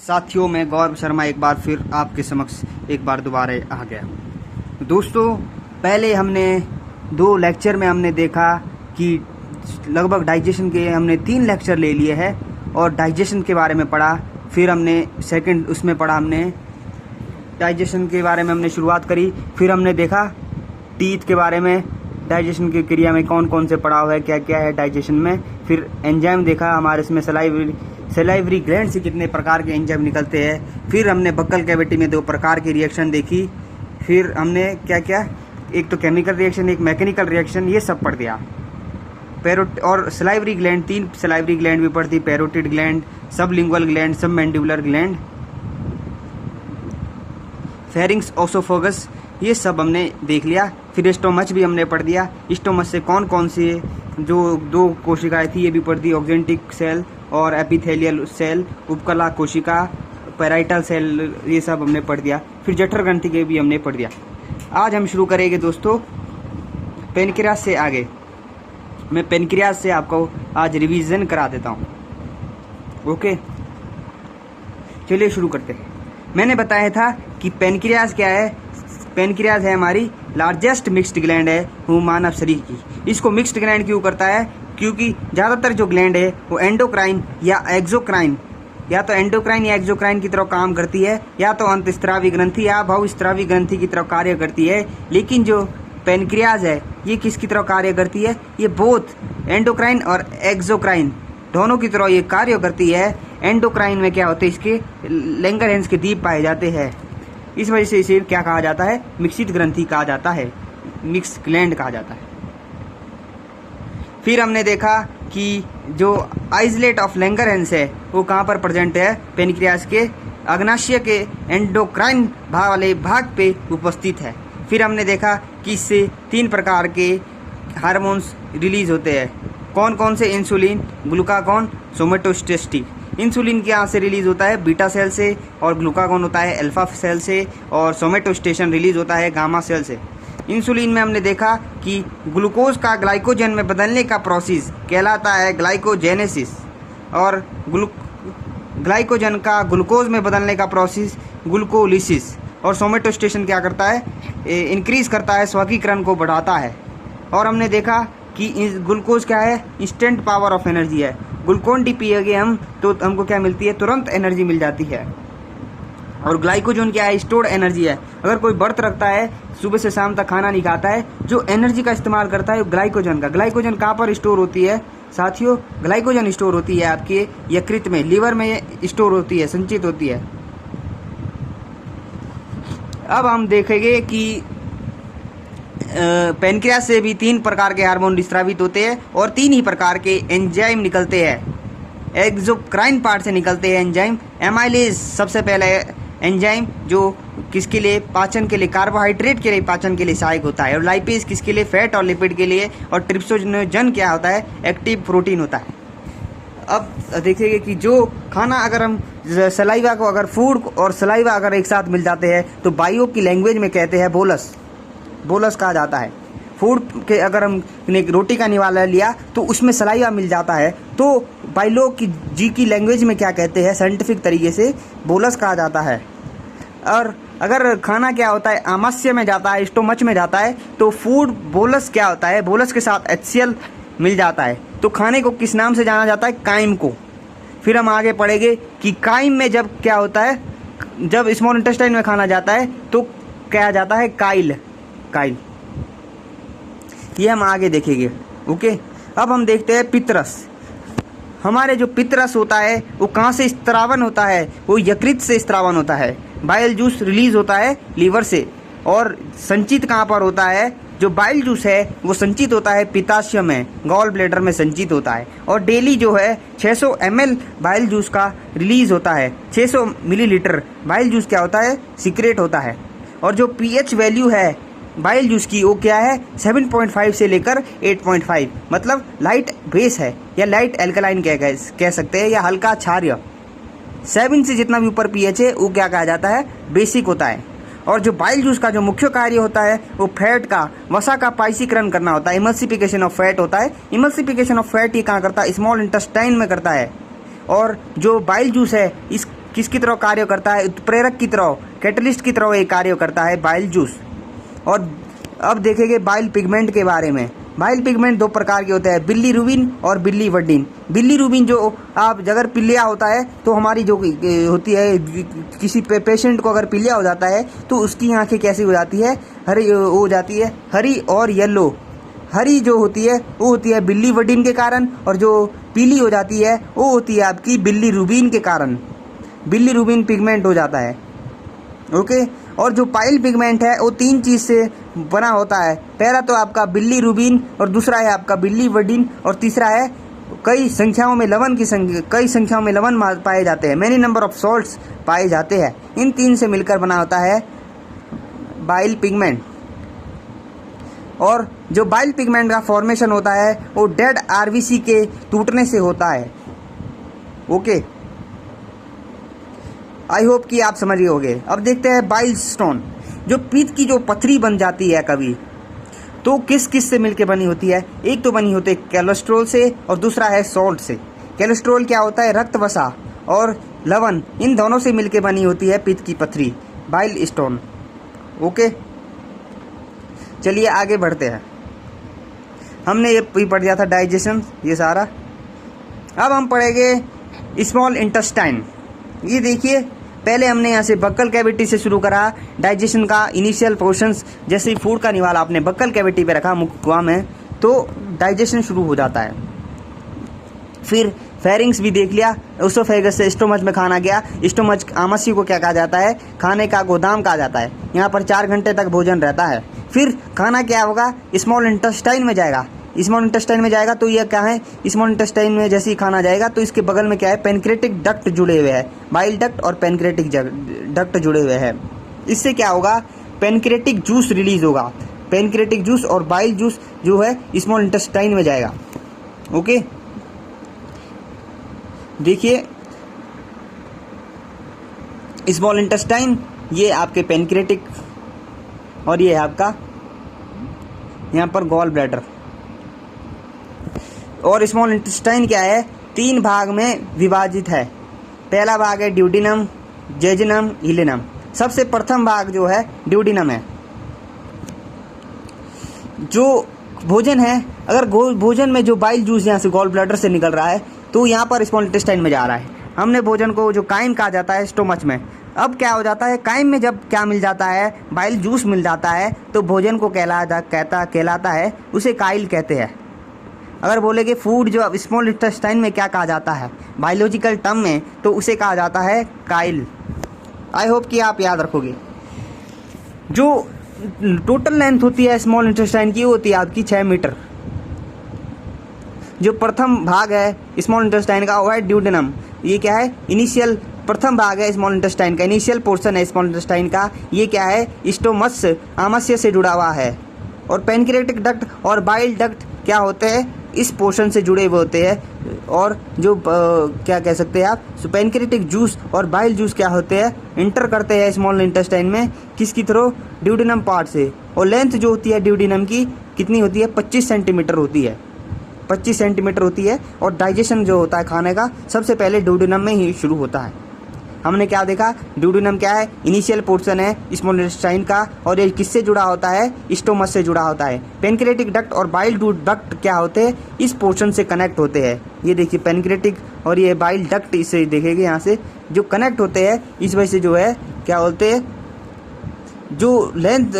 साथियों, मैं गौरव शर्मा एक बार फिर आपके समक्ष एक बार दोबारा आ गया। दोस्तों, पहले हमने 2 लेक्चर में हमने देखा कि लगभग डाइजेशन के हमने 3 लेक्चर ले लिए हैं और डाइजेशन के बारे में पढ़ा। फिर हमने सेकंड उसमें पढ़ा, हमने डाइजेशन के बारे में हमने शुरुआत करी। फिर हमने देखा टीथ के बारे में, डाइजेशन की क्रिया में कौन कौन से पड़ाव है, क्या क्या है डाइजेशन में। फिर एंजाइम देखा, हमारे इसमें सलाइवरी ग्लैंड से कितने प्रकार के एंजाइम निकलते हैं। फिर हमने बक्कल कैविटी में 2 प्रकार की रिएक्शन देखी। फिर हमने क्या क्या, एक तो केमिकल रिएक्शन, एक मैकेनिकल रिएक्शन, ये सब पढ़ दिया। और सलाइवरी ग्लैंड, 3 सलाइवरी ग्लैंड भी पढ़ती, parotid gland, sublingual gland, submandibular gland, pharynx, oesophagus, ये सब हमने देख लिया। फिर स्टोमच भी हमने पढ़ दिया। स्टोमच से कौन कौन सी जो 2 कोशिकाएं थी ये भी पढ़ दी, ऑक्जेंटिक सेल और एपिथेलियल सेल, उपकला कोशिका, पैराइटल सेल, ये सब हमने पढ़ दिया। फिर जठर ग्रंथि के भी हमने पढ़ दिया। आज हम शुरू करेंगे दोस्तों पेनक्रियास से आगे। मैं पेनक्रियास से आपको आज रिवीजन करा देता हूँ। ओके, चलिए शुरू करते हैं। मैंने बताया था कि पेनक्रियास क्या है। पेनक्रियास है हमारी लार्जेस्ट मिक्स्ड ग्लैंड है मानव शरीर की। इसको मिक्स्ड ग्लैंड क्यों करता है? क्योंकि ज़्यादातर जो ग्लैंड है वो एंडोक्राइन या एक्सोक्राइन, या तो एंडोक्राइन या एक्सोक्राइन की तरह काम करती है, या तो अंतस्रावी ग्रंथि या बहुस्रावी ग्रंथि की तरह कार्य करती है। लेकिन जो पेनक्रियास है ये किसकी तरह कार्य करती है? ये बोथ एंडोक्राइन और एक्सोक्राइन दोनों की तरह ये कार्य करती है। एंडोक्राइन में क्या होते हैं, इसके लैंगरहैंस के द्वीप पाए जाते हैं। इस वजह से इसे क्या कहा जाता है? मिक्सिड ग्रंथि कहा जाता है, मिक्स ग्लैंड कहा जाता है। फिर हमने देखा कि जो आइसलेट ऑफ लैंगरहैंस है वो कहाँ पर प्रेजेंट है? पेनक्रियास के अग्नाशय के एंडोक्राइन वाले भाग पे उपस्थित है। फिर हमने देखा कि इससे 3 प्रकार के हार्मोन्स रिलीज होते हैं। कौन कौन से? Insulin, glucagon, सोमेटोस्टेस्टिन। इंसुलिन यहाँ से रिलीज होता है बीटा सेल से, और ग्लूकागॉन होता है अल्फा सेल से, और सोमेटोस्टेशन रिलीज होता है गामा सेल से। इंसुलिन में हमने देखा कि ग्लूकोज का ग्लाइकोजन में बदलने का प्रोसेस कहलाता है ग्लाइकोजेनेसिस, और ग्लाइकोजन का ग्लूकोज में बदलने का प्रोसेस ग्लूकोलिसिस। और सोमेटोस्टेशन क्या करता है? इंक्रीज करता है, स्वकीकरण को बढ़ाता है। और हमने देखा कि ग्लूकोज क्या है? इंस्टेंट पावर ऑफ एनर्जी है। ग्लूकोन डी पिएंगे हम तो हमको क्या मिलती है? तुरंत एनर्जी मिल जाती है। और ग्लाइकोजन क्या है? स्टोर्ड एनर्जी है। अगर कोई व्रत रखता है, सुबह से शाम तक खाना नहीं खाता है, जो एनर्जी का इस्तेमाल करता है ग्लाइकोजन का। ग्लाइकोजन कहाँ पर स्टोर होती है साथियों? ग्लाइकोजन स्टोर होती है आपके यकृत में, लीवर में स्टोर होती है, संचित होती है। अब हम देखेंगे कि पेनक्रियास से भी 3 प्रकार के हार्मोन निस्रावित होते हैं और 3 ही प्रकार के एंजाइम निकलते हैं। एक्सोक्राइन पार्ट से निकलते हैं एंजाइम। एमाइलेज सबसे पहला एंजाइम जो किसके लिए? पाचन के लिए, कार्बोहाइड्रेट के लिए पाचन के लिए सहायक होता है। और लाइपेज किसके लिए? फैट और लिपिड के लिए। और ट्रिप्सोजन क्या होता है? एक्टिव प्रोटीन होता है। अब देखेंगे कि जो खाना अगर हम सलाइवा को, अगर फूड और सलाइवा अगर एक साथ मिल जाते हैं तो बायो की लैंग्वेज में कहते हैं बोलस, बोलस कहा जाता है। फूड के अगर हम रोटी का निवाला लिया तो उसमें सलाइवा मिल जाता है, तो बायोलॉजी की जी की लैंग्वेज में क्या कहते हैं? साइंटिफिक तरीके से बोलस कहा जाता है। और अगर खाना क्या होता है? आमाशय में जाता है, स्टोमच में जाता है, तो फूड बोलस क्या होता है? बोलस के साथ HCl मिल जाता है। तो खाने को किस नाम से जाना जाता है? काइम को। फिर हम आगे पढ़ेंगे कि काइम में जब क्या होता है, जब स्मॉल इंटेस्टाइन में खाना जाता है तो क्या जाता है? Kyle, Kyle. ये हम आगे देखेंगे। ओके, अब हम देखते हैं पितरस। हमारे जो पितरस होता है वो कहाँ से स्त्रावन होता है? वो यकृत से स्त्रावन होता है। बाइल जूस रिलीज होता है लीवर से। और संचित कहाँ पर होता है? जो बाइल जूस है वो संचित होता है पित्ताशय में, गॉल ब्लैडर में संचित होता है। और डेली जो है 600 ml बाइल जूस का रिलीज होता है। 600 मिलीलीटर बाइल जूस क्या होता है? सीक्रेट होता है। और जो pH वैल्यू है बाइल जूस की वो क्या है? 7.5 से लेकर 8.5, मतलब लाइट बेस है या लाइट एल्कलाइन कह सकते हैं, या हल्का क्षारीय। 7 से जितना भी ऊपर pH है वो क्या कहा जाता है? बेसिक होता है। और जो बाइल जूस का जो मुख्य कार्य होता है वो फैट का, वसा का पाइसीकरण करना होता है, इमल्सिफिकेशन ऑफ फैट होता है। इमल्सिफिकेशन ऑफ फैट ये कहाँ करता है? स्मॉल इंटेस्टाइन में करता है। और जो बाइल जूस है किसकी तरह कार्य करता है, उत्प्रेरक की तरह, कैटलिस्ट की तरह ये कार्य करता है बाइल जूस। और अब देखेंगे बाइल पिगमेंट के बारे में। बाइल पिगमेंट दो प्रकार के होते हैं, बिलीरुबिन और बिलीवर्डिन। बिलीरुबिन जो आप अगर पीलिया होता है तो हमारी जो होती है, किसी पेशेंट को अगर पीलिया हो जाता है तो उसकी आंखें कैसी हो जाती है, हरी हो जाती है, हरी और येलो। हरी जो होती है वो होती है बिलीवर्डिन के कारण, और जो पीली हो जाती है वो होती है आपकी बिलीरुबिन के कारण। बिलीरुबिन पिगमेंट हो जाता है। ओके। और जो पाइल पिगमेंट है वो 3 चीज़ से बना होता है। पहला तो आपका बिलीरुबिन, और दूसरा है आपका बिलीवर्डिन, और तीसरा है कई संख्याओं में लवण पाए जाते हैं, मैनी नंबर ऑफ सॉल्ट्स पाए जाते हैं। इन 3 से मिलकर बना होता है बाइल पिगमेंट। और जो बाइल पिगमेंट का फॉर्मेशन होता है वो डेड आरबीसी के टूटने से होता है। ओके, आई होप कि आप समझ गए होंगे। अब देखते हैं बाइल स्टोन, जो पीत की जो पथरी बन जाती है कभी, तो किस किस से मिलके बनी होती है। एक तो बनी होती है कोलेस्ट्रॉल से, और दूसरा है सॉल्ट से। कोलेस्ट्रॉल क्या होता है, रक्त वसा, और लवण, इन दोनों से मिलके बनी होती है पीत की पथरी, बाइल स्टोन। ओके, चलिए आगे बढ़ते हैं। हमने ये पढ़ दिया था डाइजेशन, ये सारा। अब हम पढ़ेंगे स्मॉल इंटेस्टाइन। ये देखिए, पहले हमने यहाँ से बक्कल कैविटी से शुरू करा डाइजेशन का इनिशियल पोर्शंस। जैसे ही फूड का निवाला आपने बक्कल कैविटी पे रखा, मुख कुआं में, तो डाइजेशन शुरू हो जाता है। फिर फेरिंग्स भी देख लिया, ओसोफेगस से स्टोमच में खाना गया। स्टोमच आमाशय को क्या कहा जाता है, खाने का गोदाम कहा जाता है। यहाँ पर 4 घंटे तक भोजन रहता है। फिर खाना क्या होगा, स्मॉल इंटेस्टाइन में जाएगा। स्मॉल इंटेस्टाइन में जाएगा तो ये क्या है, स्मॉल इंटेस्टाइन में जैसे ही खाना जाएगा तो इसके बगल में क्या है, पेनक्रेटिक डक्ट जुड़े हुए हैं। बाइल डक्ट और पेनक्रेटिक डक्ट जुड़े हुए हैं। इससे क्या होगा, पेनक्रेटिक जूस रिलीज होगा। पेनक्रेटिक जूस और बाइल जूस जो है स्मॉल इंटेस्टाइन में जाएगा। ओके, देखिए स्मॉल इंटेस्टाइन, ये आपके पेनक्रेटिक, और ये है आपका यहाँ पर गॉल ब्लैडर। और स्मॉल इंटेस्टाइन क्या है, 3 भाग में विभाजित है। पहला भाग है ड्यूडेनम, जेजुनम, इलियनम। सबसे प्रथम भाग जो है ड्यूडेनम है। जो भोजन है, अगर भोजन में जो बाइल जूस यहाँ से गॉल ब्लैडर से निकल रहा है तो यहाँ पर स्मॉल इंटेस्टाइन में जा रहा है। हमने भोजन को जो काइम कहा जाता है स्टोमच में, अब क्या हो जाता है, काइम में जब क्या मिल जाता है, बाइल जूस मिल जाता है, तो भोजन को कहलाता है, उसे काइल कहते हैं। अगर बोलेगे फूड जो स्मॉल इंटेस्टाइन में क्या कहा जाता है बायोलॉजिकल टर्म में, तो उसे कहा जाता है काइल। आई होप कि आप याद रखोगे। जो टोटल लेंथ होती है स्मॉल इंटेस्टाइन की, होती है आपकी 6 मीटर। जो प्रथम भाग है स्मॉल इंटेस्टाइन का वो है ड्यूडेनम। ये क्या है, इनिशियल प्रथम भाग है स्मॉल इंटेस्टाइन का, इनिशियल पोर्शन है स्मॉल इंटेस्टाइन का। ये क्या है, स्टोमच आमाशय से जुड़ा हुआ है। और पेनक्रेटिक डक्ट और बाइल डक्ट क्या होते हैं, इस पोर्शन से जुड़े हुए होते हैं। और जो क्या कह सकते हैं आप, पेनक्रेटिक जूस और बाइल जूस क्या होते हैं, इंटर करते हैं स्मॉल इंटेस्टाइन में, किसकी थ्रू, ड्यूडेनम पार्ट से। और लेंथ जो होती है ड्यूडेनम की कितनी होती है, 25 सेंटीमीटर होती है। 25 सेंटीमीटर होती है। और डाइजेशन जो होता है खाने का, सबसे पहले ड्यूडेनम में ही शुरू होता है। हमने क्या देखा, ड्यूडेनम क्या है, इनिशियल पोर्शन है स्मॉल इंटेस्टाइन का, और ये किससे जुड़ा होता है, स्टोमच से जुड़ा होता है। पेनक्रेटिक डक्ट और बाइल डक्ट क्या होते हैं, इस पोर्शन से कनेक्ट होते हैं। ये देखिए पेनक्रेटिक और ये बाइल डक्ट, इसे देखेंगे यहाँ से जो कनेक्ट होते हैं, इस वजह से जो है क्या बोलते हैं, जो लेंथ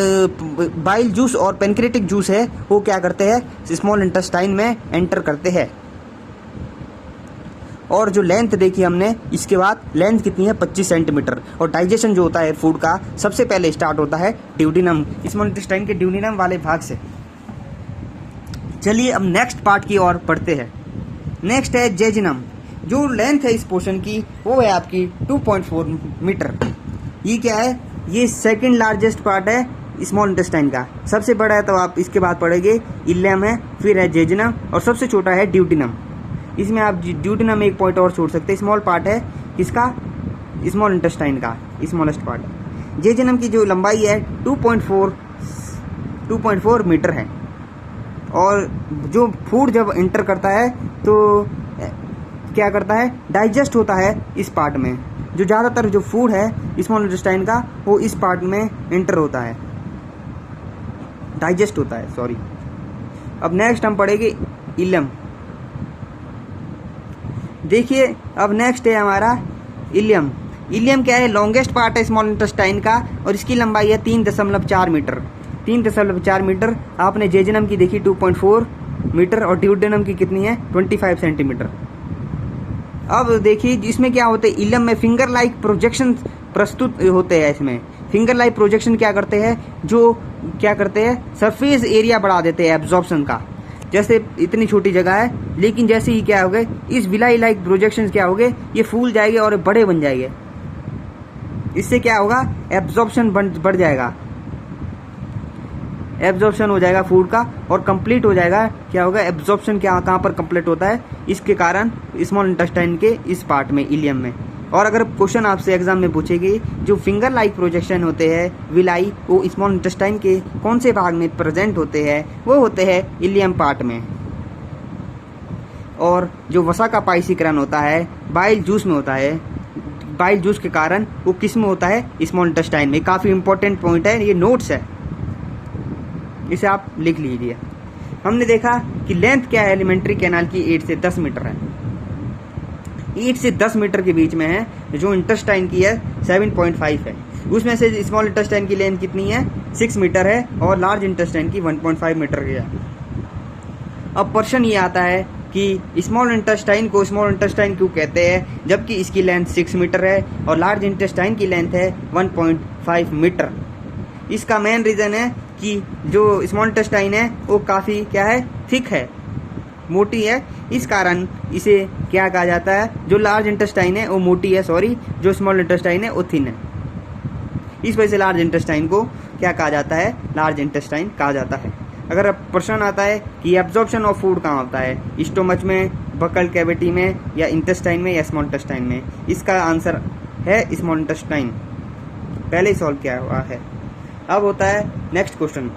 बाइल जूस और पेनक्रेटिक जूस है वो क्या करते हैं, स्मॉल इंटेस्टाइन में एंटर करते हैं। और जो लेंथ देखी हमने, इसके बाद लेंथ कितनी है, 25 सेंटीमीटर। और डाइजेशन जो होता है फूड का, सबसे पहले स्टार्ट होता है ड्यूडेनम, स्मॉल इंटेस्टाइन के ड्यूडेनम वाले भाग से। चलिए अब नेक्स्ट पार्ट की ओर पढ़ते हैं। नेक्स्ट है जेजुनम। जो लेंथ है इस पोर्शन की वो है आपकी 2.4 मीटर। ये क्या है, ये सेकंड लार्जेस्ट पार्ट है स्मॉल इंटेस्टाइन का। सबसे बड़ा है तो आप इसके बाद पढ़ेंगे इलियम है, फिर है जेजुनम, और सबसे छोटा है ड्यूडेनम। इसमें आप ड्यूडेनम एक पॉइंट और छोड़ सकते हैं, स्मॉल पार्ट है इसका, स्मॉल इंटेस्टाइन का स्मॉलेस्ट पार्ट। जेजुनम की जो लंबाई है 2.4 मीटर है। और जो फूड जब इंटर करता है तो क्या करता है, डाइजेस्ट होता है इस पार्ट में। जो ज़्यादातर जो फूड है स्मॉल इंटेस्टाइन का वो इस पार्ट में एंटर होता है, डाइजेस्ट होता है, सॉरी। अब नेक्स्ट हम पढ़ेंगे इलियम। देखिए अब नेक्स्ट है हमारा इलियम। इलियम क्या है, लॉन्गेस्ट पार्ट है स्मॉल इंटेस्टाइन का और इसकी लंबाई है 3.4 मीटर। 3.4 मीटर। आपने जेजुनम की देखी 2.4 मीटर और ड्यूडेनम की कितनी है 25 सेंटीमीटर। अब देखिए इसमें क्या होते हैं, इलियम में फिंगर लाइक प्रोजेक्शन प्रस्तुत होते हैं। इसमें फिंगर लाइक प्रोजेक्शन क्या करते हैं, जो क्या करते हैं सरफेस एरिया बढ़ा देते हैं एब्जॉर्प्शन का। जैसे इतनी छोटी जगह है लेकिन जैसे ही क्या हो गए इस विलाई लाइक प्रोजेक्शन क्या हो गए, ये फूल जाएंगे और बड़े बन जाएंगे। इससे क्या होगा, एब्जॉर्प्शन बढ़ जाएगा, एब्जॉर्प्शन हो जाएगा फूड का और कंप्लीट हो जाएगा। क्या होगा, एब्जॉर्प्शन क्या कहाँ पर कंप्लीट होता है, इसके कारण स्मॉल इंटेस्टाइन के इस पार्ट में, इलियम में। और अगर क्वेश्चन आपसे एग्जाम में पूछेगी जो फिंगर लाइक प्रोजेक्शन होते हैं विलाई, वो स्मॉल इंटेस्टाइन के कौन से भाग में प्रेजेंट होते हैं, वो होते हैं इलियम पार्ट में। और जो वसा का पाइसीकरण होता है बाइल जूस में होता है, बाइल जूस के कारण वो किस में होता है, स्मॉल इंटेस्टाइन में। काफ़ी इंपॉर्टेंट पॉइंट है, ये नोट्स है, इसे आप लिख लीजिए। हमने देखा कि लेंथ क्या है एलिमेंट्री कैनाल की 8 से 10 मीटर है, 8 से 10 मीटर के बीच में है। जो इंटेस्टाइन की है 7.5 है। उसमें से स्मॉल इंटेस्टाइन की लेंथ कितनी है 6 मीटर है और लार्ज इंटेस्टाइन की 1.5 मीटर की है। अब प्रश्न ये आता है कि स्मॉल इंटेस्टाइन को स्मॉल इंटेस्टाइन क्यों कहते हैं, जबकि इसकी लेंथ 6 मीटर है और लार्ज इंटेस्टाइन की लेंथ है 1.5 मीटर। इसका मेन रीज़न है कि जो स्मॉल इंटेस्टाइन है वो काफ़ी क्या है, थिक है, मोटी है। इस कारण इसे क्या कहा जाता है, जो लार्ज इंटेस्टाइन है वो मोटी है, सॉरी, जो स्मॉल इंटेस्टाइन है वो थिन है। इस वजह से लार्ज इंटेस्टाइन को क्या कहा जाता है, लार्ज इंटेस्टाइन कहा जाता है। अगर अब प्रश्न आता है कि एब्जॉर्प्शन ऑफ फूड कहाँ होता है, स्टोमच में, बकल कैविटी में, या इंटेस्टाइन में, या स्मॉल इंटेस्टाइन में, इसका आंसर है स्मॉल इंटेस्टाइन, पहले ही सॉल्व किया हुआ है। अब होता है next question,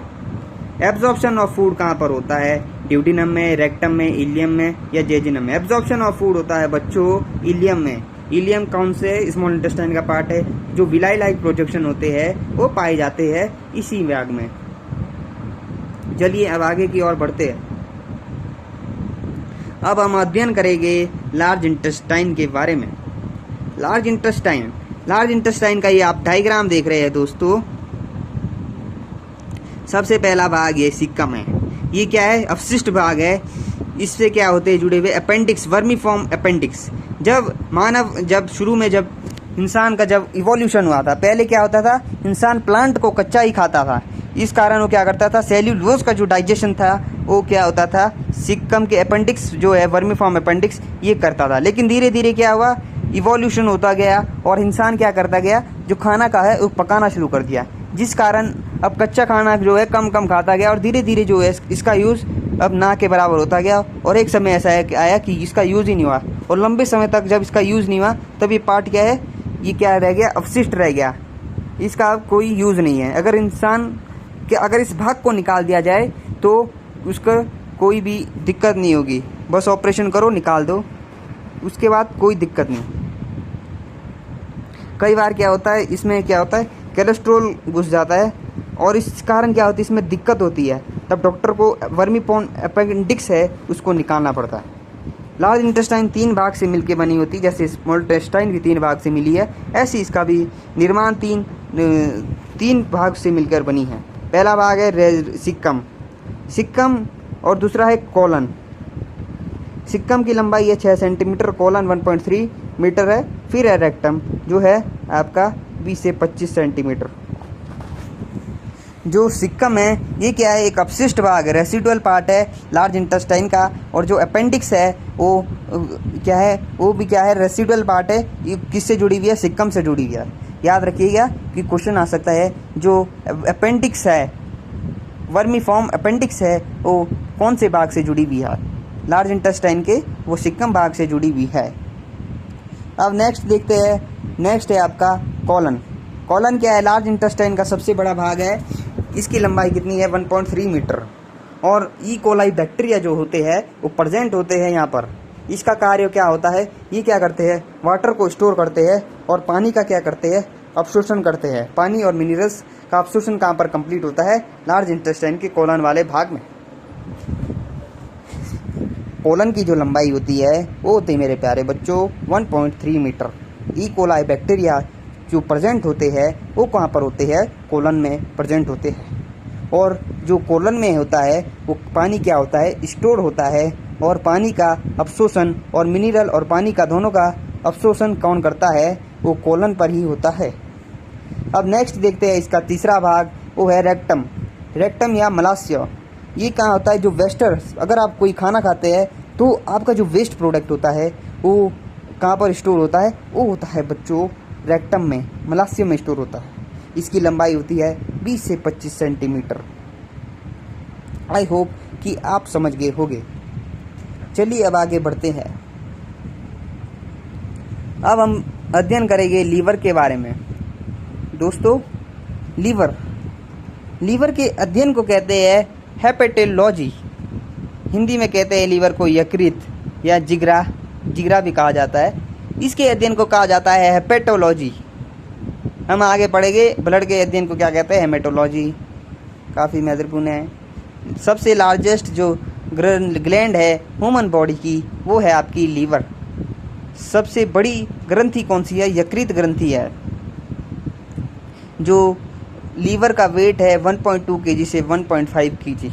absorption of food कहाँ पर होता है, ड्यूडेनम में, रेक्टम में, इलियम में, या जेजुनम में। एब्जॉर्प्शन ऑफ फूड होता है बच्चों इलियम में। इलियम कौन से स्मॉल इंटेस्टाइन का पार्ट है, जो विलाई लाइक प्रोजेक्शन होते हैं वो पाए जाते हैं इसी भाग में। चलिए अब आगे की ओर बढ़ते हैं। अब हम अध्ययन करेंगे लार्ज इंटेस्टाइन के बारे में। लार्ज इंटेस्टाइन का ये आप डायग्राम देख रहे हैं दोस्तों। सबसे पहला भाग ये सिक्कम है, ये क्या है, अवशिष्ट भाग है। इससे क्या होते हैं जुड़े हुए, अपेंडिक्स, वर्मीफॉर्म अपेंडिक्स। जब शुरू में जब इंसान का जब इवोल्यूशन हुआ था, पहले क्या होता था, इंसान प्लांट को कच्चा ही खाता था। इस कारण वो क्या करता था, सेल्यूलोज का जो डाइजेशन था वो क्या होता था, सिक्कम के अपेंडिक्स जो है वर्मीफॉर्म अपेंडिक्स ये करता था। लेकिन धीरे धीरे क्या हुआ, इवोल्यूशन होता गया और इंसान क्या करता गया, जो खाना का है वो पकाना शुरू कर दिया, जिस कारण अब कच्चा खाना जो है कम कम खाता गया और धीरे धीरे जो है इसका यूज़ अब ना के बराबर होता गया। और एक समय ऐसा आया कि इसका यूज़ ही नहीं हुआ और लंबे समय तक जब इसका यूज़ नहीं हुआ तब ये पार्ट क्या है, ये क्या रह गया, अवशिष्ट रह गया, इसका अब कोई यूज़ नहीं है। अगर इस भाग को निकाल दिया जाए तो उसका कोई भी दिक्कत नहीं होगी, बस ऑपरेशन करो निकाल दो, उसके बाद कोई दिक्कत नहीं। कई बार क्या होता है, इसमें क्या होता है, कोलेस्ट्रॉल घुस जाता है और इस कारण क्या होती है, इसमें दिक्कत होती है, तब डॉक्टर को वर्मीफॉर्म अपेंडिक्स है उसको निकालना पड़ता है। लार्ज इंटेस्टाइन 3 भाग से मिलकर बनी होती है, जैसे स्मॉल इंटेस्टाइन भी 3 भाग से मिली है, ऐसी इसका भी निर्माण 3 भाग से मिलकर बनी है। पहला भाग है सिक्कम और दूसरा है कोलन। सिक्कम की लंबाई है 6 सेंटीमीटर, कोलन 1.3 मीटर है। फिर है रेक्टम जो है आपका 20 से 25 सेंटीमीटर। जो सिक्कम है ये क्या है, एक अपशिष्ट भाग है, रेसिडुअल पार्ट है लार्ज इंटेस्टाइन का। और जो अपेंडिक्स है वो क्या है, वो भी क्या है, रेसिडुअल पार्ट है। ये किससे जुड़ी हुई है, सिक्कम से जुड़ी हुई है। याद रखिएगा कि क्वेश्चन आ सकता है, जो अपेंडिक्स है, वर्मीफॉर्म अपेंडिक्स है, वो कौन से भाग से जुड़ी हुई है, लार्ज इंटेस्टाइन के वो सिक्कम भाग से जुड़ी हुई है। अब नेक्स्ट देखते हैं, नेक्स्ट है आपका कोलन। कोलन क्या है, लार्ज इंटेस्टाइन का सबसे बड़ा भाग है। इसकी लंबाई कितनी है, 1.3 मीटर। और ई कोलाई बैक्टीरिया जो होते हैं वो प्रेजेंट होते हैं यहाँ पर। इसका कार्य क्या होता है, ये क्या करते हैं, वाटर को स्टोर करते हैं और पानी का क्या करते हैं, अवशोषण करते हैं। पानी और मिनरल्स का अवशोषण कहाँ पर कंप्लीट होता है, लार्ज इंटेस्टाइन के कोलन वाले भाग में। कोलन की जो लंबाई होती है वो होती है मेरे प्यारे बच्चों 1.3 मीटर। ई कोलाई बैक्टीरिया जो प्रेजेंट होते हैं वो कहाँ पर होते हैं, कोलन में प्रेजेंट होते हैं। और जो कोलन में होता है वो पानी क्या होता है, स्टोर होता है। और पानी का अवशोषण और मिनरल और पानी का दोनों का अवशोषण कौन करता है, वो कोलन पर ही होता है। अब नेक्स्ट देखते हैं इसका तीसरा भाग, वो है रेक्टम। रेक्टम या मलाशय, ये कहाँ होता है, जो वेस्टर, अगर आप कोई खाना खाते हैं तो आपका जो वेस्ट प्रोडक्ट होता है वो कहाँ पर स्टोर होता है, वो होता है बच्चों रेक्टम में, मलाशय में स्टोर होता है। इसकी लंबाई होती है 20 से 25 सेंटीमीटर। आई होप कि आप समझ गए होंगे। चलिए अब आगे बढ़ते हैं। अब हम अध्ययन करेंगे लीवर के बारे में। दोस्तों, लीवर के अध्ययन को कहते हैं हेपेटोलॉजी। हिंदी में कहते हैं लीवर को यकृत या जिगरा भी कहा जाता है। इसके अध्ययन को कहा जाता है हेपेटोलॉजी। हम आगे पढ़ेंगे ब्लड के अध्ययन को क्या कहते हैं, हेमेटोलॉजी। काफ़ी महत्वपूर्ण है। सबसे लार्जेस्ट जो ग्लैंड है ह्यूमन बॉडी की वो है आपकी लीवर। सबसे बड़ी ग्रंथि कौन सी है, यकृत ग्रंथि है। जो लीवर का वेट है 1.2 kg से 1.5 kg,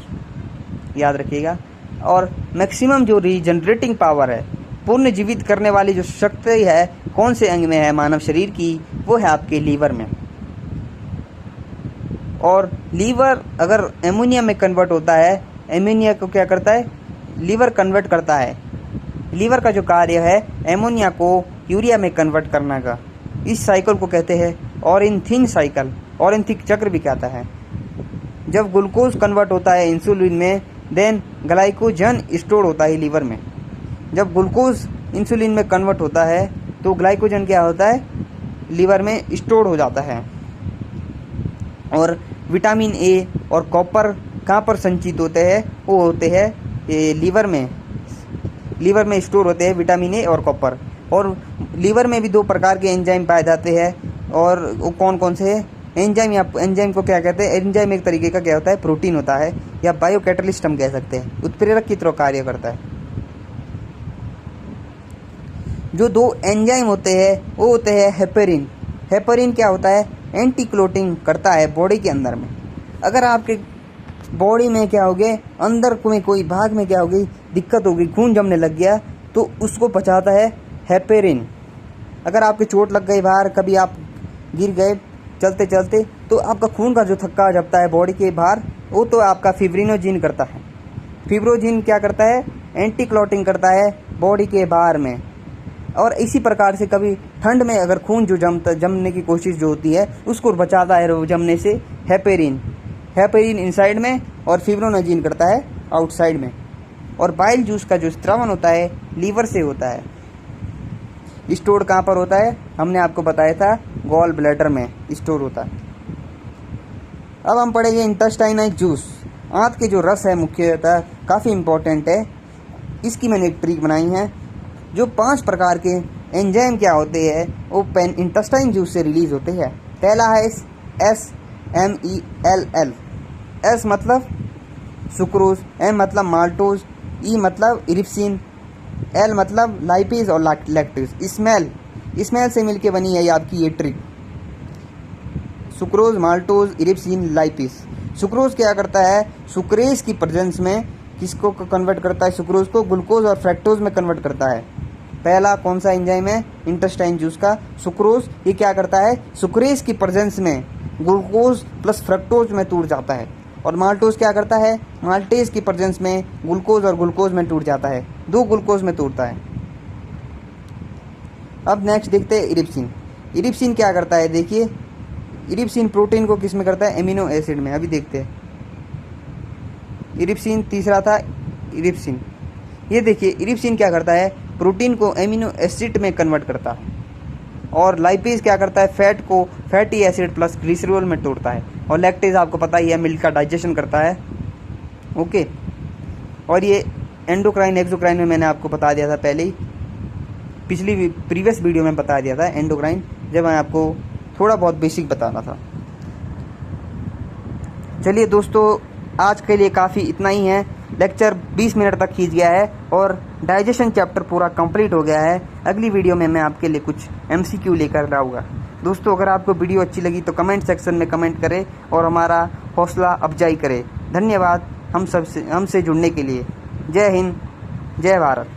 याद रखिएगा। और मैक्सिमम जो रीजनरेटिंग पावर है, पुनः जीवित करने वाली जो शक्ति है, कौन से अंग में है मानव शरीर की, वो है आपके लीवर में। और लीवर अगर एमोनिया में कन्वर्ट होता है, एमोनिया को क्या करता है, लीवर कन्वर्ट करता है। लीवर का जो कार्य है एमोनिया को यूरिया में कन्वर्ट करना का, इस साइकिल को कहते हैं ऑरेंथिन साइकिल। ऑरेंथिक चक्र भी कहता है। जब ग्लूकोज कन्वर्ट होता है इंसुलिन में, देन ग्लाइकोजन स्टोर होता है लीवर में। जब ग्लूकोज इंसुलिन में कन्वर्ट होता है तो ग्लाइकोजन क्या होता है, लीवर में स्टोर हो जाता है। और विटामिन ए और कॉपर कहाँ पर संचित होते हैं, वो होते हैं लीवर में स्टोर होते हैं विटामिन ए और कॉपर। और लीवर में भी दो प्रकार के एंजाइम पाए जाते हैं, और वो कौन कौन से हैं, एंजाइम या एंजाइम को क्या कहते हैं, एंजाइम एक तरीके का क्या होता है, प्रोटीन होता है, या बायो कैटलिस्ट हम कह सकते हैं, उत्प्रेरक की तरह कार्य करता है। जो दो एंजाइम होते हैं वो होते हैं हेपेरिन। हेपेरिन क्या होता है, एंटी क्लोटिंग करता है बॉडी के अंदर में। अगर आपके बॉडी में क्या हो गया, अंदर में कोई भाग में क्या हो गई, दिक्कत हो गई, खून जमने लग गया, तो उसको बचाता है हेपेरिन। अगर आपके चोट लग गई बाहर, कभी आप गिर गए चलते चलते, तो आपका खून का जो थक्का जमता है बॉडी के बाहर, वो तो आपका फिब्रिनोजिन करता है। फिब्रोजिन क्या करता है, एंटी क्लॉटिंग करता है बॉडी के बाहर में। और इसी प्रकार से कभी ठंड में अगर खून जो जमने की कोशिश जो होती है उसको बचाता है जमने से हेपेरिन इनसाइड में, और फिब्रोनोजिन करता है आउटसाइड में। और बाइल जूस का जो स्त्रावन होता है लीवर से होता है। स्टोर कहाँ पर होता है, हमने आपको बताया था गॉल ब्लैडर में स्टोर होता है। अब हम पढ़ेंगे इंटेस्टाइनल जूस। आंत के जो रस है मुख्यतः काफ़ी इम्पोर्टेंट है। इसकी मैंने एक ट्रिक बनाई है। जो 5 प्रकार के एंजाइम क्या होते हैं वो इंटेस्टाइन जूस से रिलीज होते हैं। पहला है SMELL। S मतलब सुक्रोज, M मतलब माल्टोज, E मतलब इरिप्सिन, L मतलब लाइपेज और लैक्टेज। स्मेल से मिलके बनी है आपकी ये trick. Sucrose, maltose, erepsin, lipase. Sucrose क्या करता है, सुक्रेज की प्रेजेंस में किसको कन्वर्ट करता है, सुक्रोज को ग्लूकोज और फ्रैक्टोज में कन्वर्ट करता है। पहला कौन सा एंजाइम है इंटेस्टाइन जूस का, सुक्रोज। ये क्या करता है, सुक्रेज की प्रेजेंस में ग्लूकोज प्लस फ्रक्टोज में टूट जाता है। और माल्टोज क्या करता है, माल्टेज की प्रेजेंस में ग्लूकोज और ग्लूकोज में टूट जाता है, 2 ग्लूकोज में टूटता है। अब नेक्स्ट देखते हैं इरिप्सिन। इरिप्सिन क्या करता है, देखिए इरिप्सिन प्रोटीन को किस में करता है, एमिनो एसिड में। अभी देखते हैं इरिप्सिन, तीसरा था इरिप्सिन। ये देखिए इरिप्सिन क्या करता है, प्रोटीन को एमिनो एसिड में कन्वर्ट करता है। और लाइपेज क्या करता है, फैट को फैटी एसिड प्लस ग्लिसरॉल में तोड़ता है। और लैक्टेज आपको पता ही है, मिल्क का डाइजेशन करता है। ओके। और ये एंडोक्राइन एक्सोक्राइन में मैंने आपको बता दिया था पहले ही, प्रीवियस वीडियो में बता दिया था एंडोक्राइन, जब मैं आपको थोड़ा बहुत बेसिक बताना था। चलिए दोस्तों, आज के लिए काफ़ी इतना ही है। लेक्चर 20 मिनट तक खींच गया है और डाइजेशन चैप्टर पूरा कंप्लीट हो गया है। अगली वीडियो में मैं आपके लिए कुछ MCQ लेकर आऊँगा। दोस्तों, अगर आपको वीडियो अच्छी लगी तो कमेंट सेक्शन में कमेंट करें और हमारा हौसला अफजाई करें। धन्यवाद हमसे जुड़ने के लिए। जय हिंद, जय भारत।